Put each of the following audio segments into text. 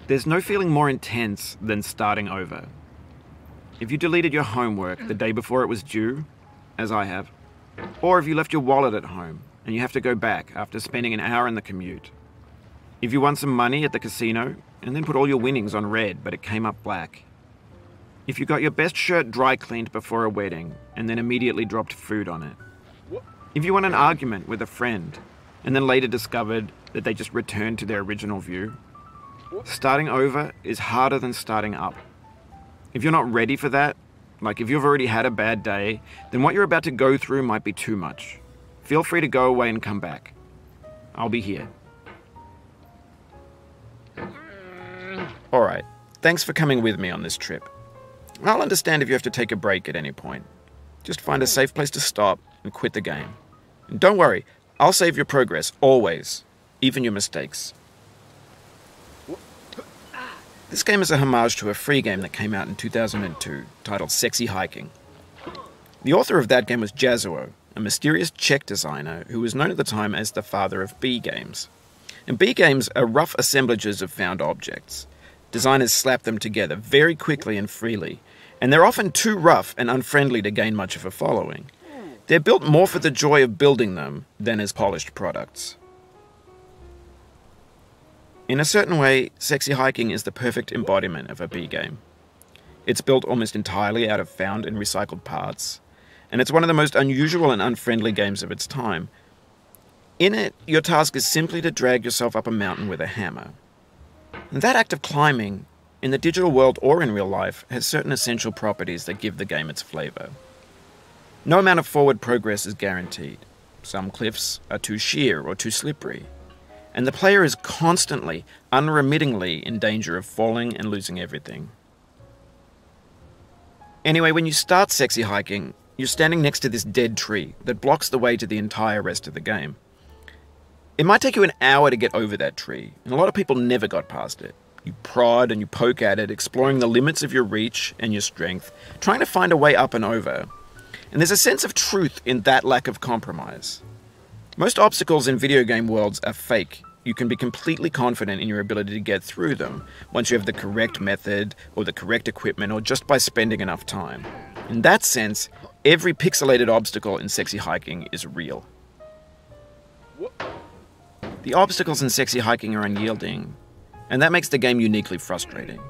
There's no feeling more intense than starting over. If you deleted your homework the day before it was due, as I have, or if you left your wallet at home and you have to go back after spending an hour in the commute. If you won some money at the casino and then put all your winnings on red but it came up black. If you got your best shirt dry cleaned before a wedding and then immediately dropped food on it. If you won an argument with a friend and then later discovered that they just returned to their original view. Starting over is harder than starting up. If you're not ready for that, like if you've already had a bad day, then what you're about to go through might be too much. Feel free to go away and come back. I'll be here. Alright, thanks for coming with me on this trip. I'll understand if you have to take a break at any point. Just find a safe place to stop and quit the game. And don't worry, I'll save your progress, always, even your mistakes. This game is a homage to a free game that came out in 2002, titled Sexy Hiking. The author of that game was Jazuo, a mysterious Czech designer who was known at the time as the father of B games. And B games are rough assemblages of found objects. Designers slap them together very quickly and freely, and they're often too rough and unfriendly to gain much of a following. They're built more for the joy of building them than as polished products. In a certain way, Sexy Hiking is the perfect embodiment of a B game. It's built almost entirely out of found and recycled parts, and it's one of the most unusual and unfriendly games of its time. In it, your task is simply to drag yourself up a mountain with a hammer. And that act of climbing, in the digital world or in real life, has certain essential properties that give the game its flavor. No amount of forward progress is guaranteed. Some cliffs are too sheer or too slippery. And the player is constantly, unremittingly in danger of falling and losing everything. Anyway, when you start Sexy Hiking, you're standing next to this dead tree that blocks the way to the entire rest of the game. It might take you an hour to get over that tree, and a lot of people never got past it. You prod and you poke at it, exploring the limits of your reach and your strength, trying to find a way up and over. And there's a sense of truth in that lack of compromise. Most obstacles in video game worlds are fake. You can be completely confident in your ability to get through them once you have the correct method or the correct equipment or just by spending enough time. In that sense, every pixelated obstacle in Sexy Hiking is real. The obstacles in Sexy Hiking are unyielding, and that makes the game uniquely frustrating.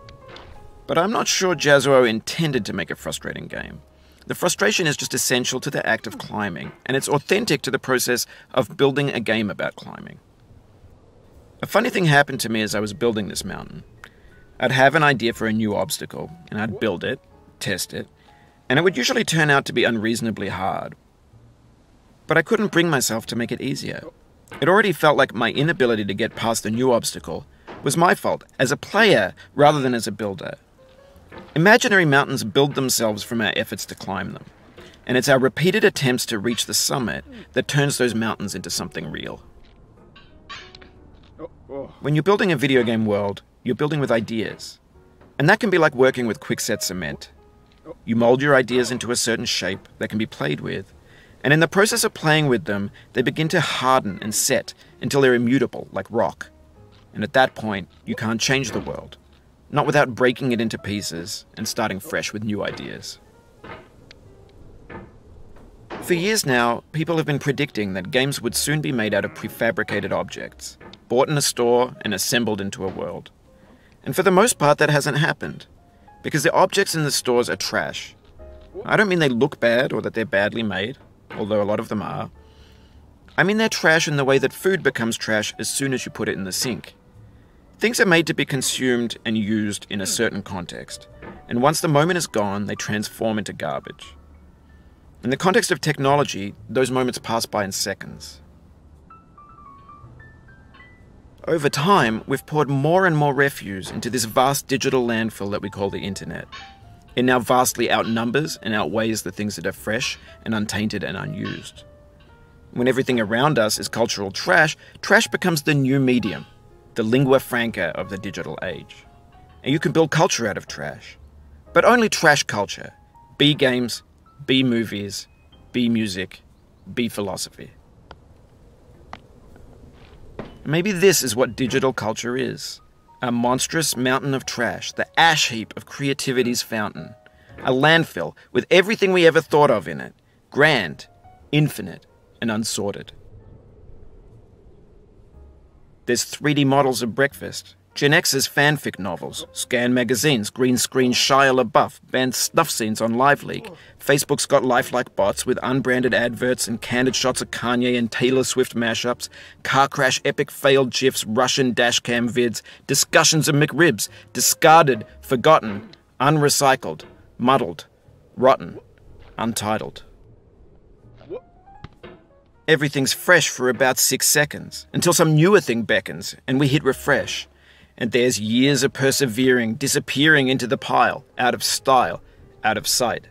But I'm not sure Jazuo intended to make a frustrating game. The frustration is just essential to the act of climbing, and it's authentic to the process of building a game about climbing. A funny thing happened to me as I was building this mountain. I'd have an idea for a new obstacle, and I'd build it, test it, and it would usually turn out to be unreasonably hard. But I couldn't bring myself to make it easier. It already felt like my inability to get past the new obstacle was my fault as a player rather than as a builder. Imaginary mountains build themselves from our efforts to climb them, and it's our repeated attempts to reach the summit that turns those mountains into something real. When you're building a video game world, you're building with ideas, and that can be like working with quickset cement. You mold your ideas into a certain shape that can be played with, and in the process of playing with them, they begin to harden and set until they're immutable, like rock. And at that point, you can't change the world, not without breaking it into pieces and starting fresh with new ideas. For years now, people have been predicting that games would soon be made out of prefabricated objects, bought in a store and assembled into a world. And for the most part, that hasn't happened, because the objects in the stores are trash. I don't mean they look bad or that they're badly made, although a lot of them are. I mean they're trash in the way that food becomes trash as soon as you put it in the sink. Things are made to be consumed and used in a certain context, and once the moment is gone, they transform into garbage. In the context of technology, those moments pass by in seconds. Over time, we've poured more and more refuse into this vast digital landfill that we call the internet. It now vastly outnumbers and outweighs the things that are fresh and untainted and unused. When everything around us is cultural trash, trash becomes the new medium, the lingua franca of the digital age. And you can build culture out of trash. But only trash culture. B games, B movies, B music, B philosophy. Maybe this is what digital culture is. A monstrous mountain of trash, the ash heap of creativity's fountain. A landfill with everything we ever thought of in it. Grand, infinite, and unsorted. There's 3D models of breakfast, Gen X's fanfic novels, scan magazines, green screen Shia LaBeouf, banned snuff scenes on LiveLeak. Facebook's got lifelike bots with unbranded adverts and candid shots of Kanye and Taylor Swift mashups, car crash epic failed GIFs, Russian dashcam vids, discussions of McRibs, discarded, forgotten, unrecycled, muddled, rotten, untitled. Everything's fresh for about 6 seconds, until some newer thing beckons, and we hit refresh. And there's years of persevering disappearing into the pile, out of style, out of sight.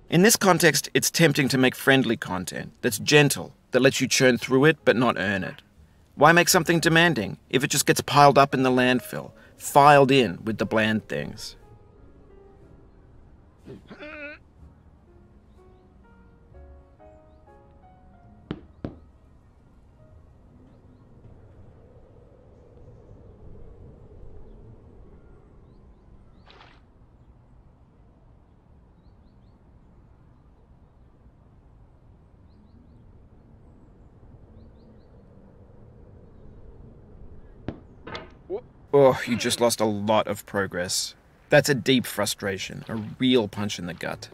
In this context, it's tempting to make friendly content that's gentle, that lets you churn through it but not earn it. Why make something demanding if it just gets piled up in the landfill, filed in with the bland things? Oh, you just lost a lot of progress. That's a deep frustration, a real punch in the gut.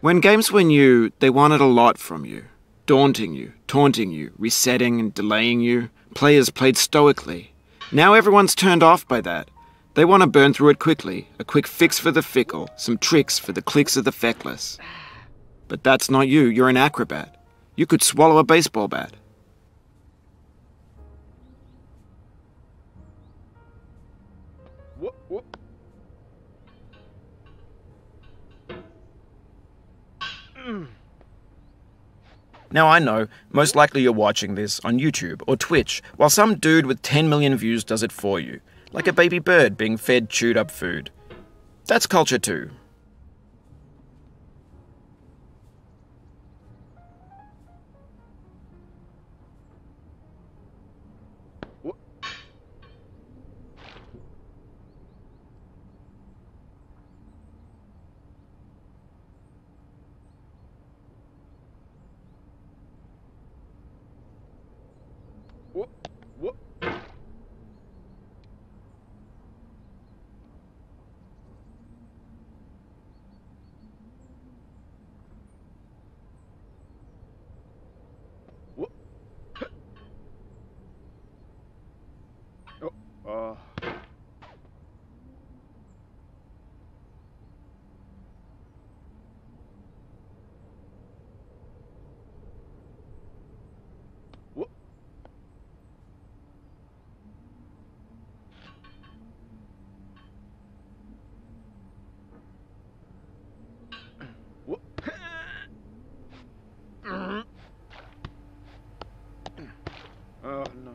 When games were new, they wanted a lot from you. Daunting you, taunting you, resetting and delaying you. Players played stoically. Now everyone's turned off by that. They want to burn through it quickly. A quick fix for the fickle. Some tricks for the clicks of the feckless. But that's not you. You're an acrobat. You could swallow a baseball bat. Now I know, most likely you're watching this on YouTube or Twitch, while some dude with 10 million views does it for you, like a baby bird being fed chewed up food. That's culture too. Oh no.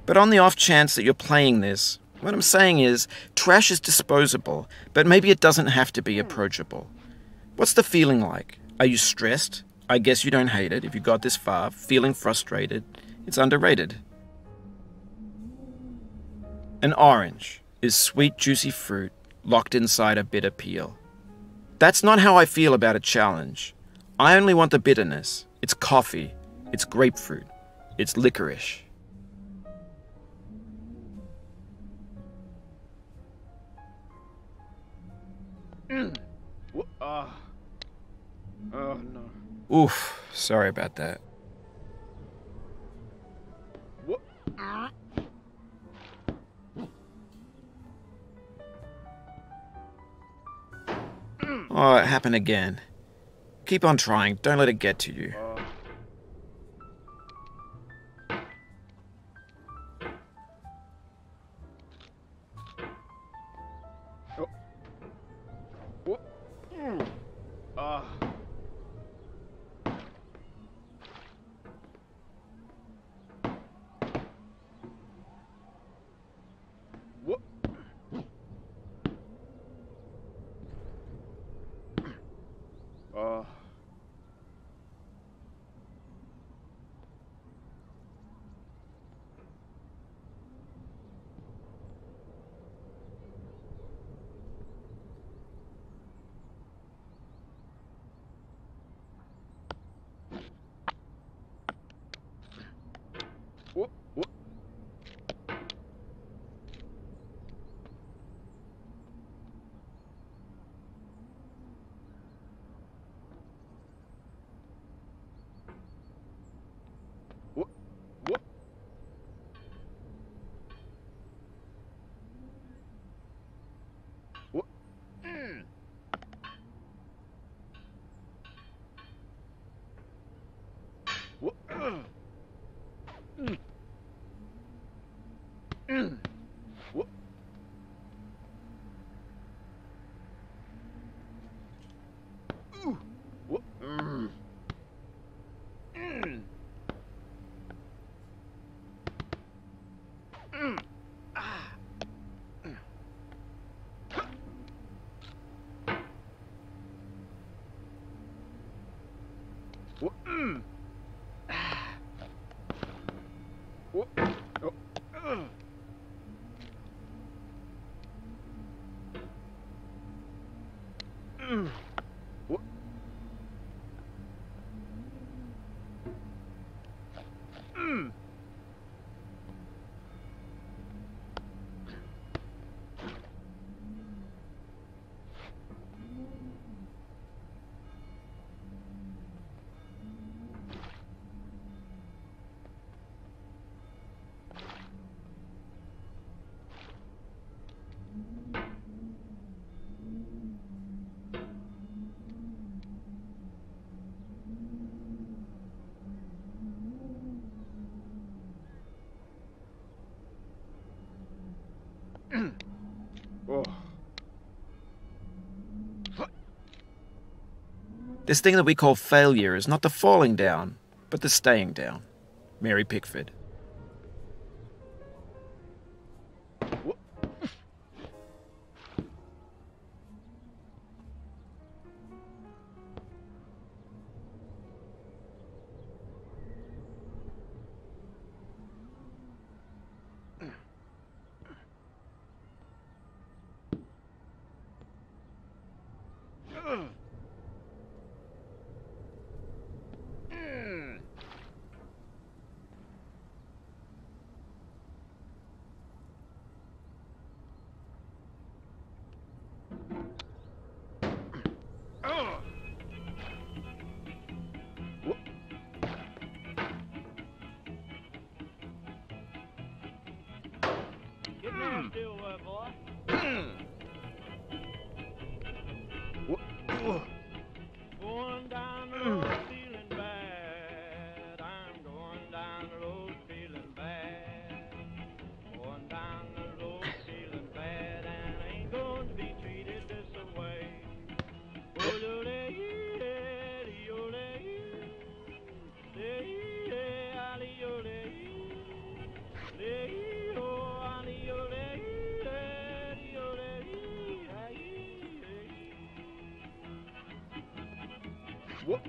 But on the off chance that you're playing this, what I'm saying is, trash is disposable, but maybe it doesn't have to be approachable. What's the feeling like? Are you stressed? I guess you don't hate it if you got this far. Feeling frustrated? It's underrated. An orange is sweet, juicy fruit locked inside a bitter peel. That's not how I feel about a challenge. I only want the bitterness. It's coffee. It's grapefruit. It's licorice. Oh no. Oof, sorry about that. Oh, it happened again. Keep on trying, don't let it get to you. This thing that we call failure is not the falling down, but the staying down. Mary Pickford. Get down still, boy. Going down the road feeling bad. I'm going down the road feeling bad. Going down the road feeling bad, and I ain't going to be treated this way.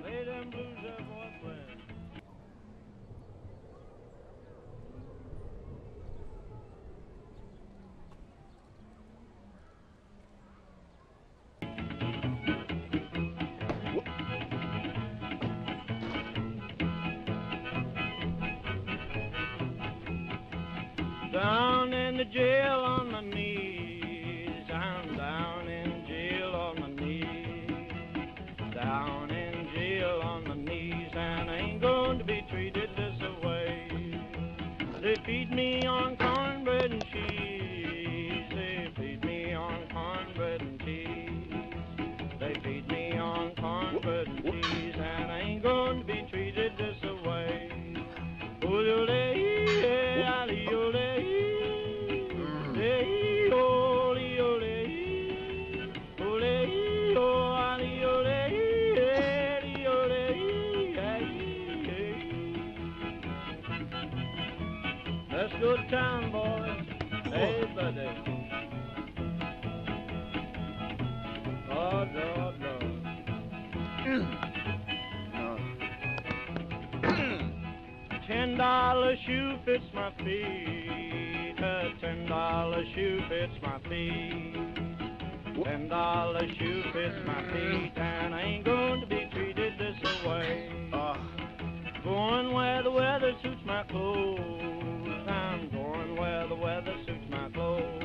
Lay them blues up, boyfriend. Down in the jail on my knees. I'm down in jail on my knees. Down in jail on my knees, and I ain't going to be treated this way. They feed me on cornbread and cheese. They feed me on cornbread and cheese. They feed me on cornbread and cheese, and I ain't going to be treated this way. Let's go to town, boys. Hey, buddy. Oh, Lord, Lord. $10 shoe fits my feet. A $10 shoe fits my feet. $10 shoe fits my feet, and I ain't going to be treated this way. Going where the weather suits my clothes. I'm going where the weather suits my clothes.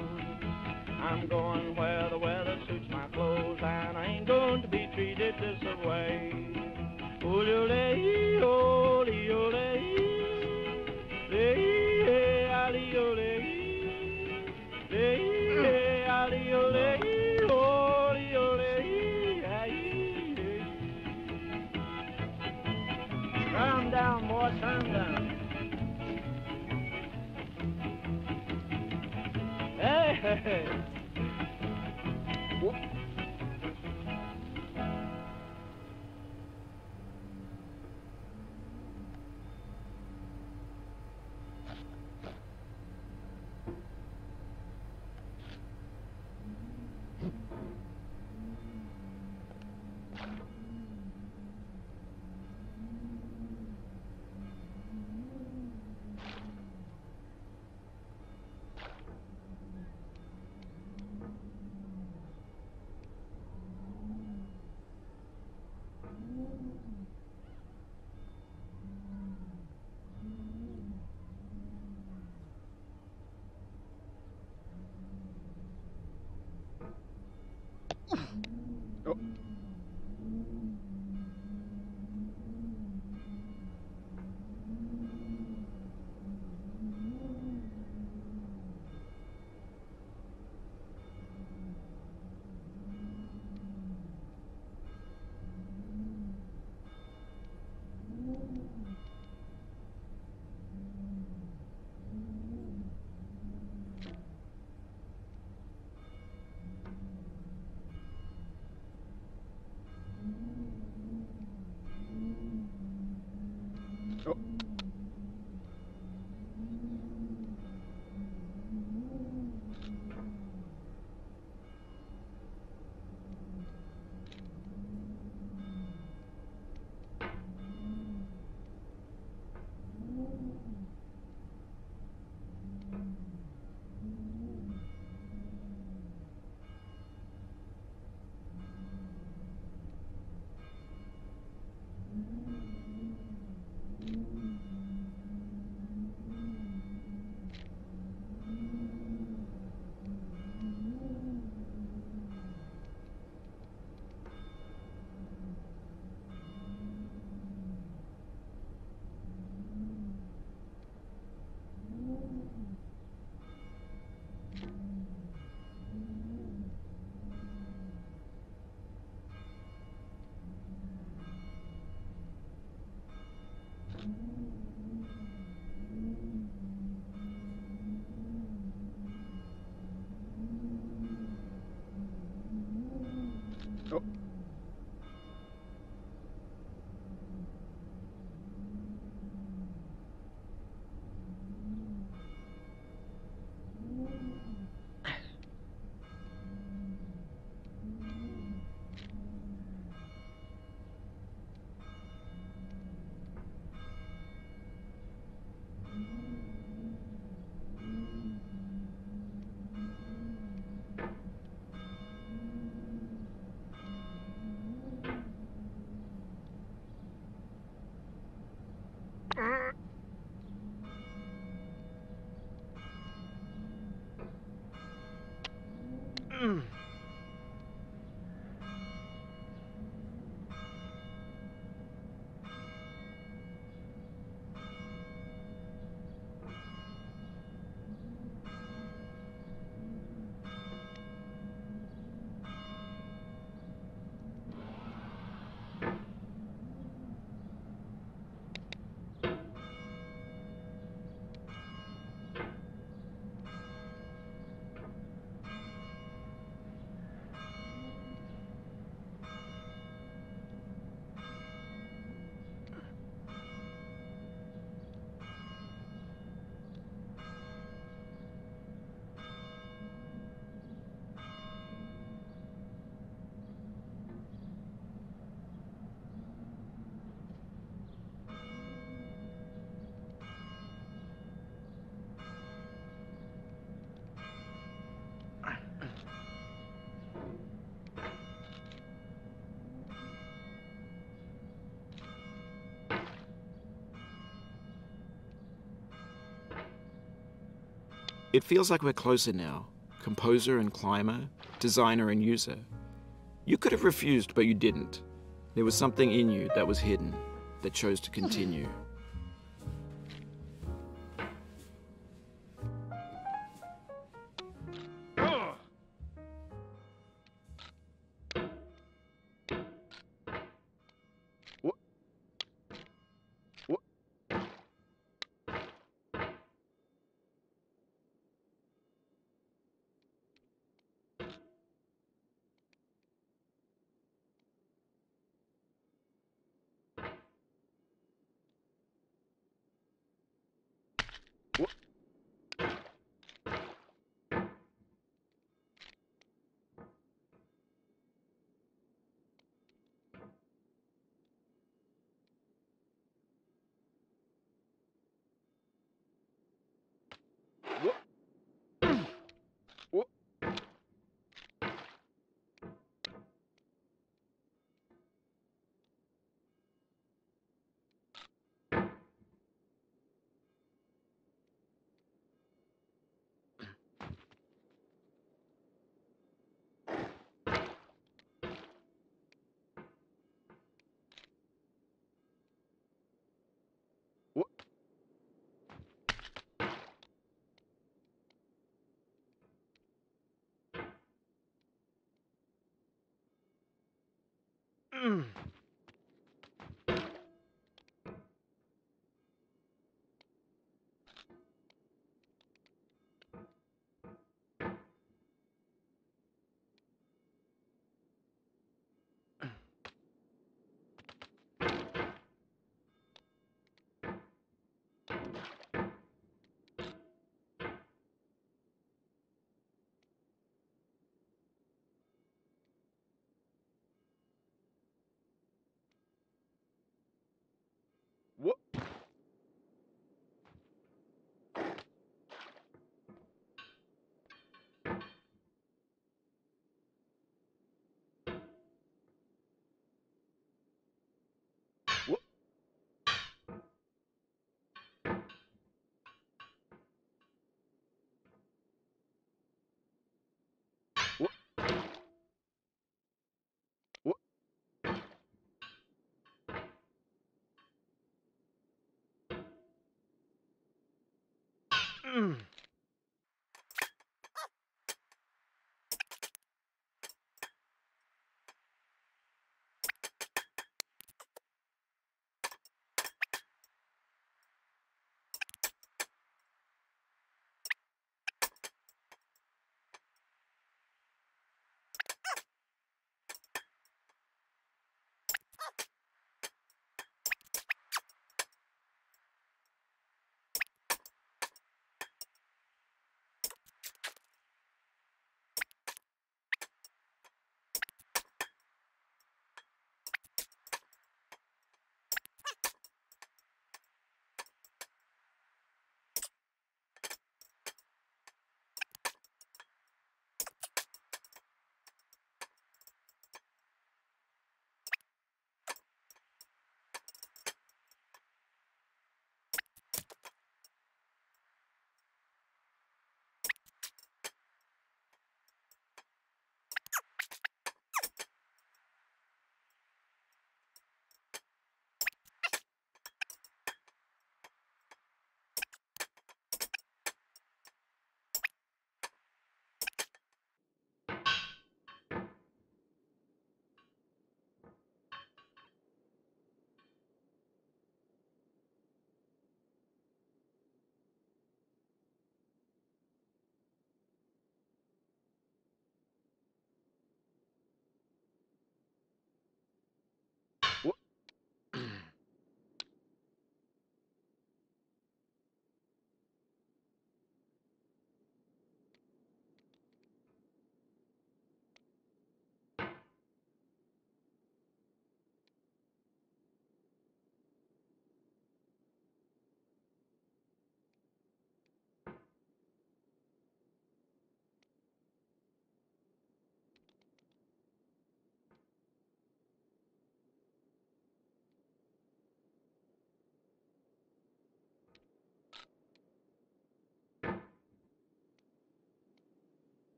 I'm going where the weather suits my clothes, and I ain't going to be treated this way. Turn down, boy, turn down. Hey, hey, hey. It feels like we're closer now. Composer and climber, designer and user. You could have refused, but you didn't. There was something in you that was hidden, that chose to continue.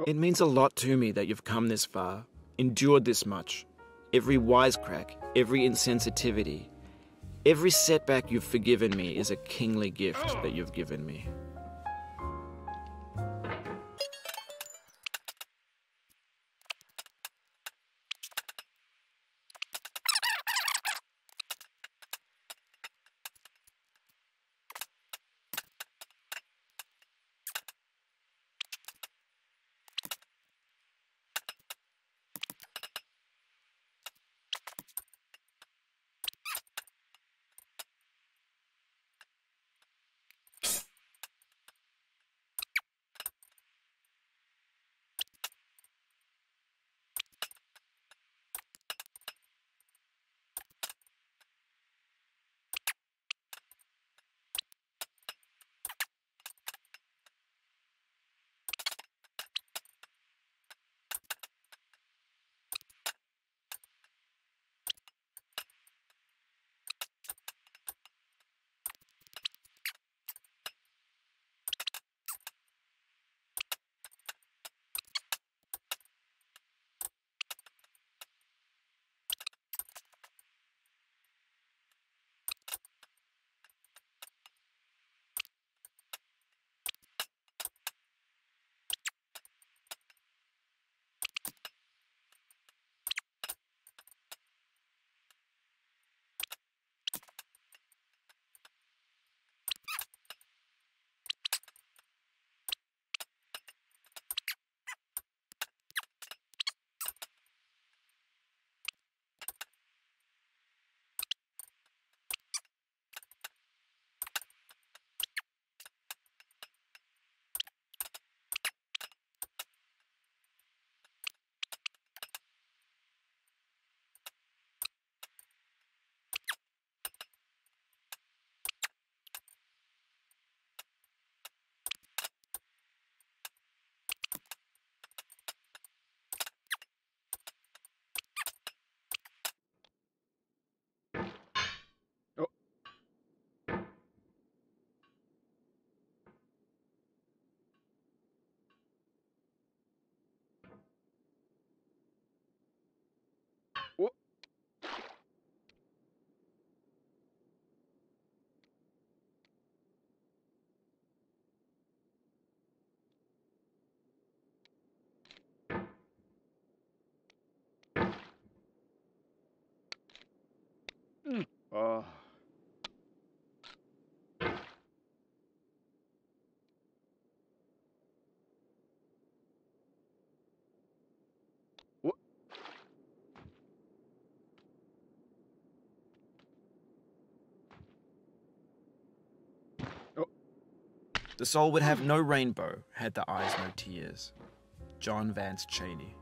It means a lot to me that you've come this far, endured this much. Every wisecrack, every insensitivity, every setback you've forgiven me is a kingly gift that you've given me. The soul would have no rainbow, had the eyes no tears. John Vance Cheney.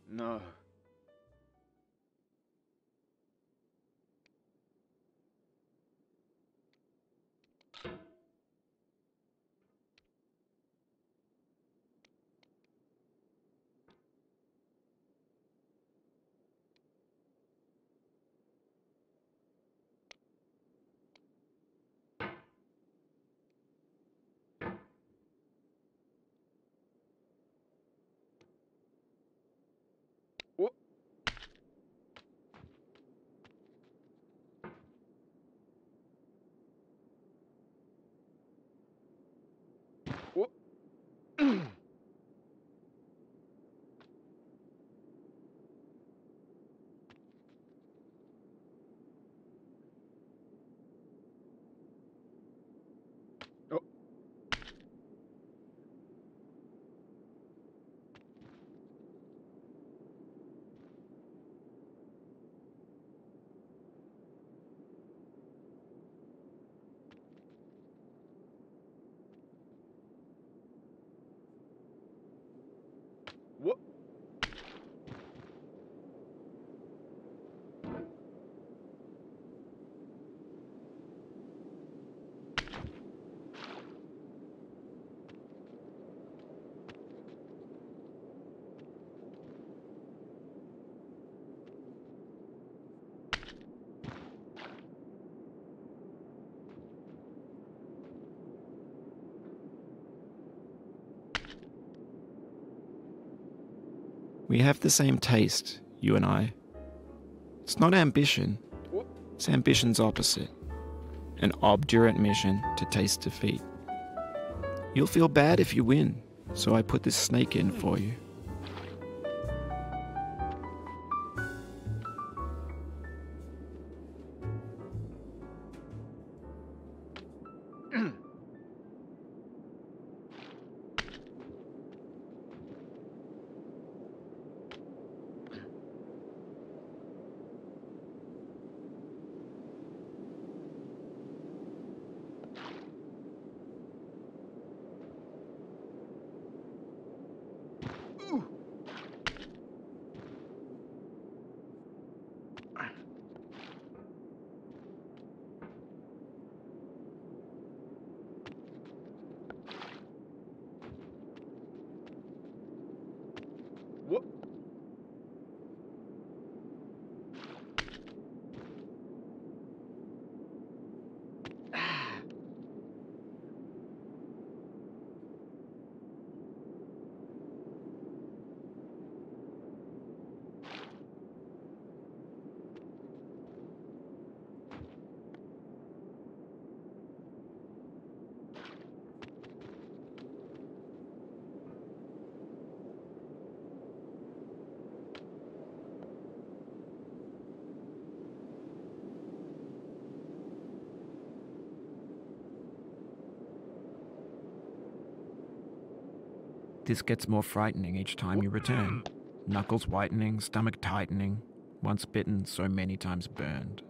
No. We have the same taste, you and I. It's not ambition. It's ambition's opposite. An obdurate mission to taste defeat. You'll feel bad if you win, so I put this snake in for you. This gets more frightening each time you return. Knuckles whitening, stomach tightening. Once bitten, so many times burned.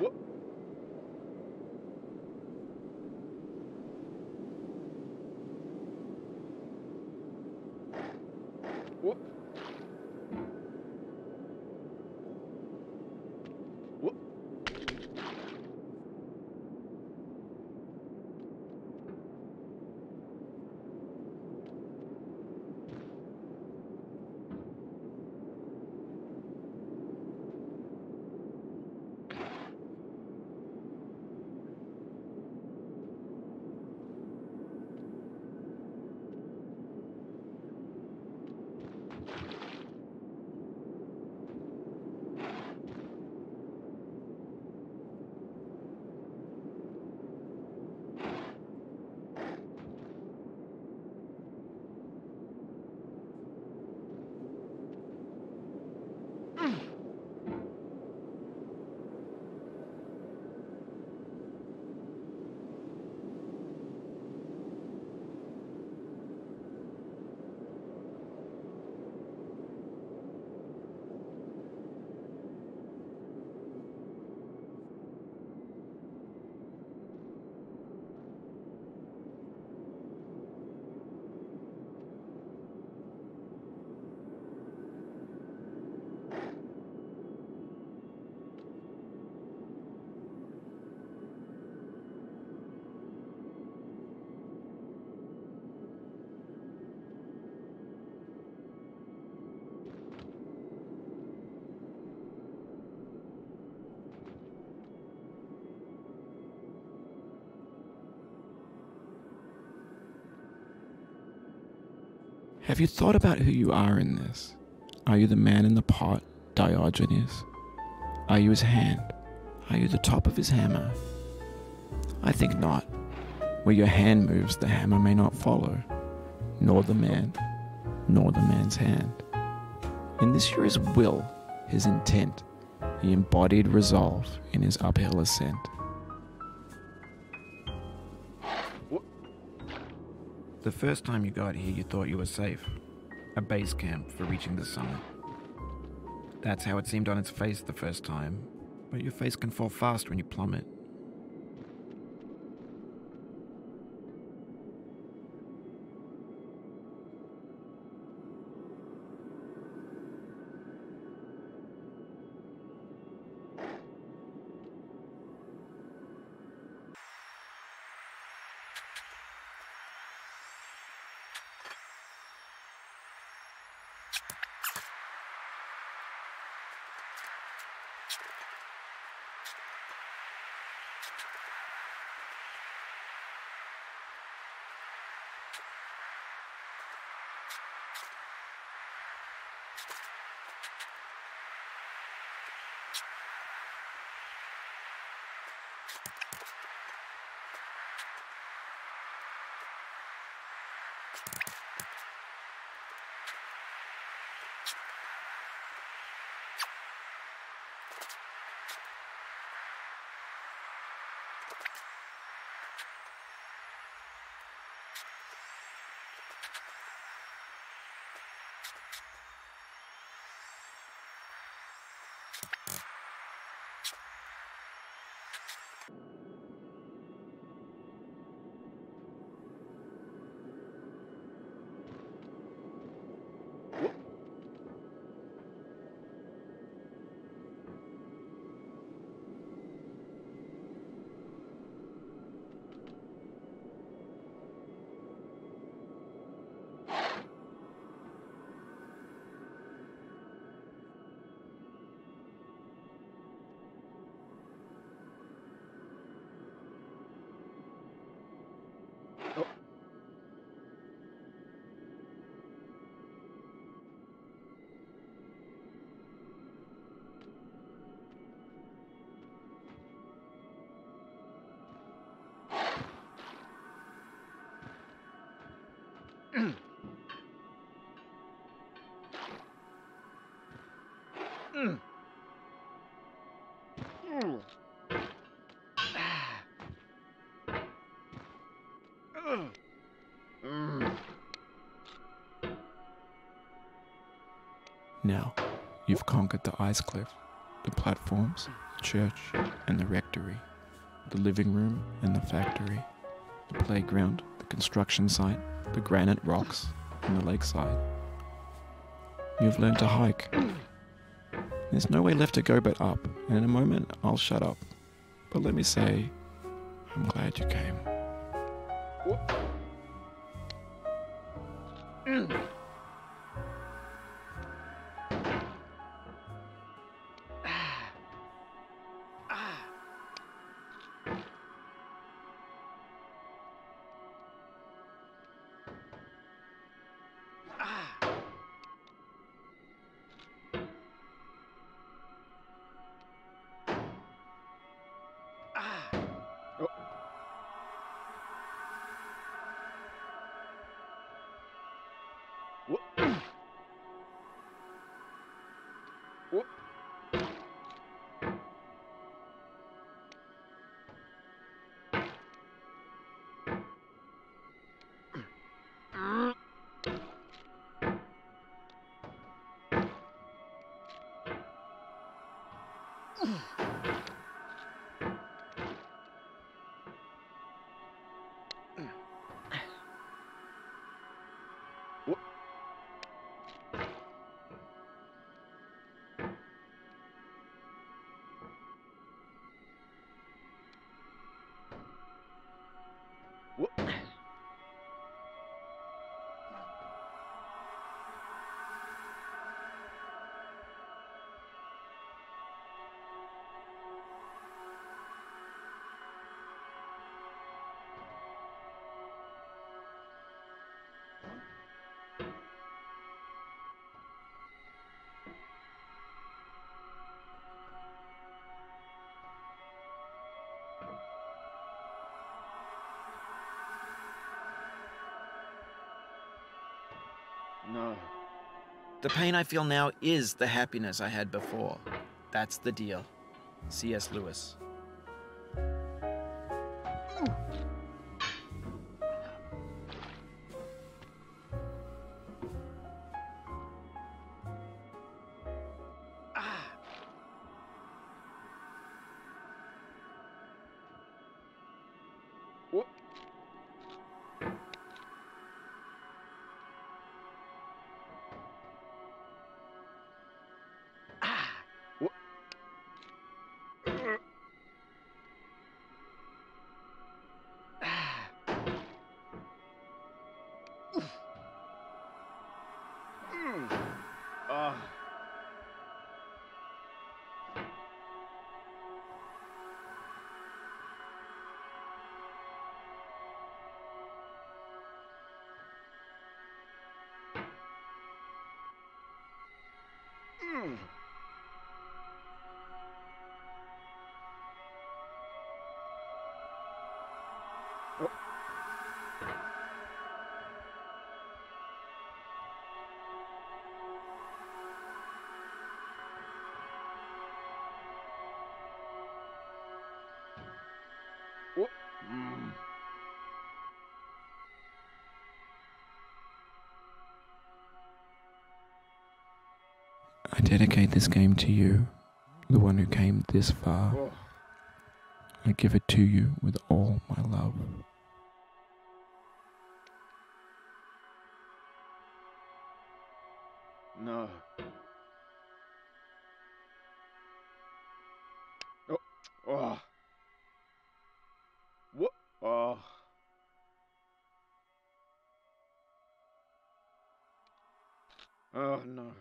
Whoop. Whoop. Whoop. Have you thought about who you are in this? Are you the man in the pot, Diogenes? Are you his hand? Are you the top of his hammer? I think not. Where your hand moves, the hammer may not follow, nor the man, nor the man's hand. In this you're his will, his intent, the embodied resolve in his uphill ascent. The first time you got here, you thought you were safe. A base camp for reaching the summit. That's how it seemed on its face the first time, but your face can fall fast when you plummet. Now, you've conquered the ice cliff, the platforms, the church, and the rectory, the living room and the factory, the playground, the construction site, the granite rocks, and the lakeside. You've learned to hike. There's no way left to go but up, and in a moment I'll shut up. But let me say, I'm glad you came. No. The pain I feel now is the happiness I had before. That's the deal. C.S. Lewis. I dedicate this game to you, the one who came this far. I give it to you with all my love. No. What? Oh no.